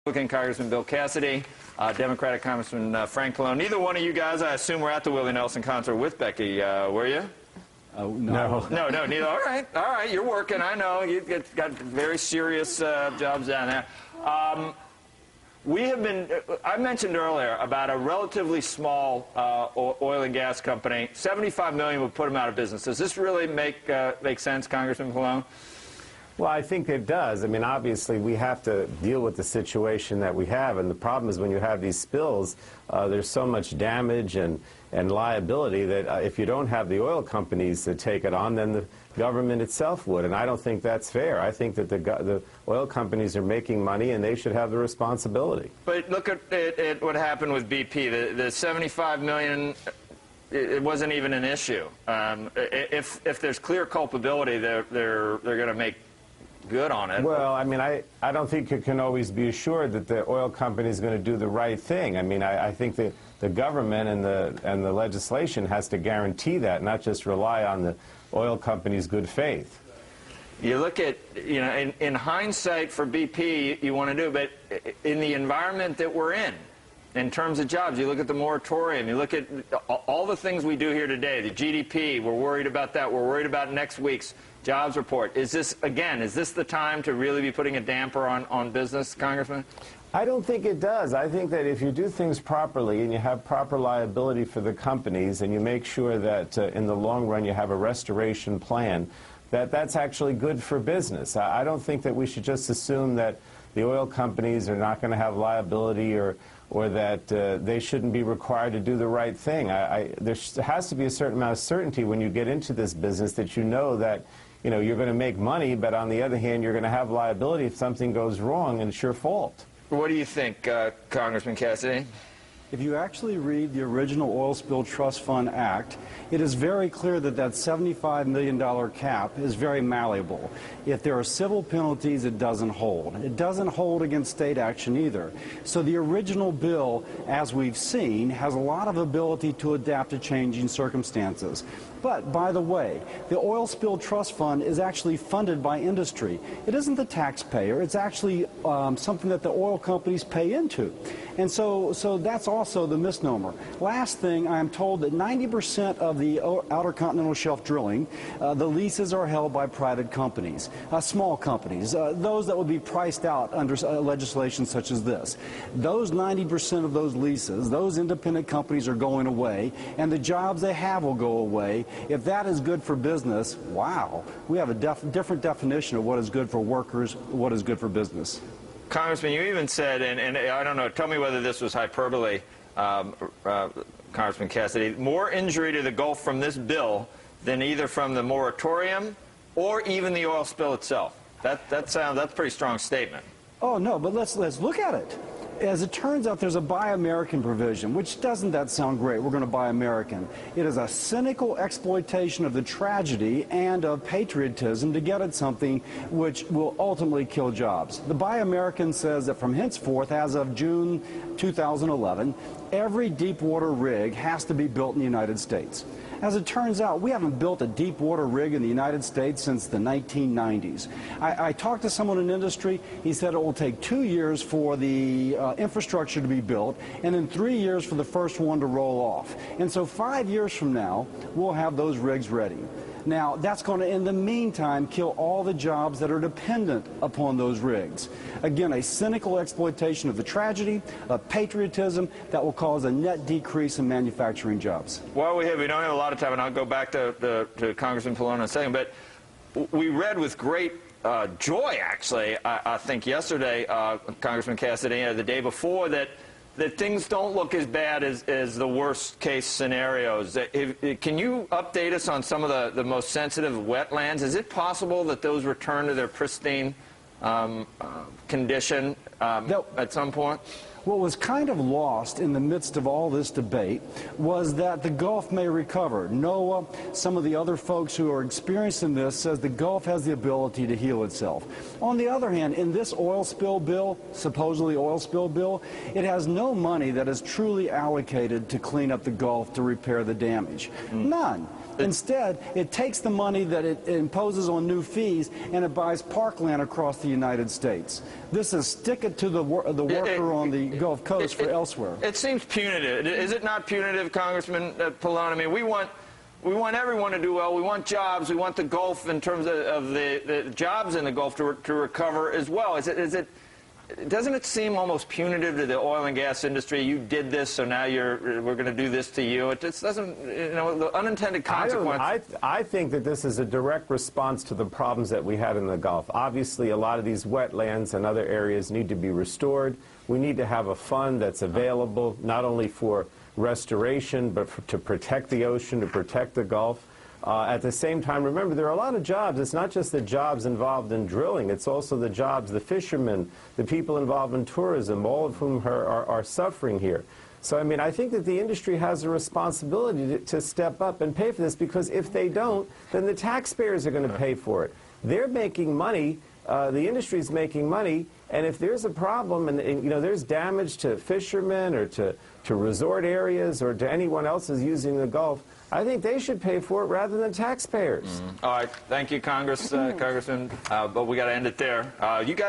Congressman Bill Cassidy, Democratic Congressman Frank Pallone. Neither one of you guys, I assume, were at the Willie Nelson concert with Becky, were you? No, neither. All right, you're working. I know you've got very serious jobs down there. I mentioned earlier about a relatively small oil and gas company. $75 million would put them out of business. Does this really make sense, Congressman Pallone? Well, I think it does. I mean, obviously, we have to deal with the situation that we have, and the problem is when you have these spills, there's so much damage and liability that if you don't have the oil companies to take it on, then the government itself would, and I don't think that's fair. I think that the oil companies are making money, and they should have the responsibility. But look at what happened with BP. The $75 million, it wasn't even an issue. If there's clear culpability, they're going to make good on it. Well, I mean, I don't think you can always be assured that the oil company is going to do the right thing. I mean, I think that the government and the legislation has to guarantee that, not just rely on the oil company's good faith. You look at, you know, in hindsight for BP, you want to do, but in the environment that we're in terms of jobs, you look at the moratorium, you look at all the things we do here today, the GDP, we're worried about that, we're worried about next week's jobs report. Is this the time to really be putting a damper on business, Congressman? I don't think it does. I think that if you do things properly and you have proper liability for the companies and you make sure that in the long run you have a restoration plan, that's actually good for business. I don't think that we should just assume that the oil companies are not going to have liability or that they shouldn't be required to do the right thing. There has to be a certain amount of certainty when you get into this business that you know that you're going to make money, but on the other hand, you're going to have liability if something goes wrong and it's your fault. What do you think, Congressman Cassidy? If you actually read the original Oil Spill Trust Fund Act, it is very clear that that $75 million cap is very malleable. If there are civil penalties, it doesn't hold. It doesn't hold against state action either. So the original bill, as we've seen, has a lot of ability to adapt to changing circumstances. But, by the way, the Oil Spill Trust Fund is actually funded by industry. It isn't the taxpayer. It's actually something that the oil companies pay into. And so that's also the misnomer. Last thing, I'm told that 90% of the Outer Continental Shelf drilling, the leases are held by private companies, small companies, those that would be priced out under legislation such as this. Those 90% of those leases, those independent companies are going away, and the jobs they have will go away. If that is good for business, wow, we have a different definition of what is good for workers, what is good for business. Congressman, you even said, and I don't know, tell me whether this was hyperbole, Congressman Cassidy, more injury to the Gulf from this bill than either from the moratorium or even the oil spill itself. That's a pretty strong statement. Oh, no, but let's look at it. As it turns out, there's a Buy American provision, which doesn't that sound great? We're going to buy American. It is a cynical exploitation of the tragedy and of patriotism to get at something which will ultimately kill jobs. The Buy American says that from henceforth, as of June 2011, every deepwater rig has to be built in the United States. As it turns out, we haven't built a deep water rig in the United States since the 1990s. I talked to someone in industry. He said it will take 2 years for the infrastructure to be built and then 3 years for the first one to roll off. And so 5 years from now, we'll have those rigs ready. Now, that's going to, in the meantime, kill all the jobs that are dependent upon those rigs. Again, a cynical exploitation of the tragedy, of patriotism, that will cause a net decrease in manufacturing jobs. Well, we don't have a lot of time, and I'll go back to Congressman Pallone in a second, but we read with great joy, actually, I think yesterday, Congressman Cassidy, the day before, that things don't look as bad as the worst-case scenarios. Can you update us on some of the most sensitive wetlands? Is it possible that those return to their pristine condition at some point? What was kind of lost in the midst of all this debate was that the Gulf may recover. NOAA, some of the other folks who are experiencing this, says the Gulf has the ability to heal itself. On the other hand, in this oil spill bill, supposedly oil spill bill, it has no money that is truly allocated to clean up the Gulf to repair the damage. None. Instead, it takes the money that it imposes on new fees and it buys parkland across the United States. This is stick it to the worker on the Gulf Coast for elsewhere. It seems punitive. Is it not punitive, Congressman Pallone? I mean, we want everyone to do well. We want jobs. We want the Gulf, in terms of the jobs in the Gulf, to recover as well. Doesn't it seem almost punitive to the oil and gas industry? You did this, so now we're going to do this to you. It just doesn't, the unintended consequence. I think that this is a direct response to the problems that we had in the Gulf. Obviously, a lot of these wetlands and other areas need to be restored. We need to have a fund that's available not only for restoration, but to protect the ocean, to protect the Gulf. At the same time, remember, there are a lot of jobs. It's not just the jobs involved in drilling. It's also the jobs, the fishermen, the people involved in tourism, all of whom are suffering here. So, I mean, I think that the industry has a responsibility to step up and pay for this, because if they don't, then the taxpayers are going to pay for it. They're making money. The industry's making money. And if there's a problem and there's damage to fishermen or to resort areas or to anyone else who's using the Gulf, I think they should pay for it rather than taxpayers. All right. Thank you, Congressman. But we got to end it there. You guys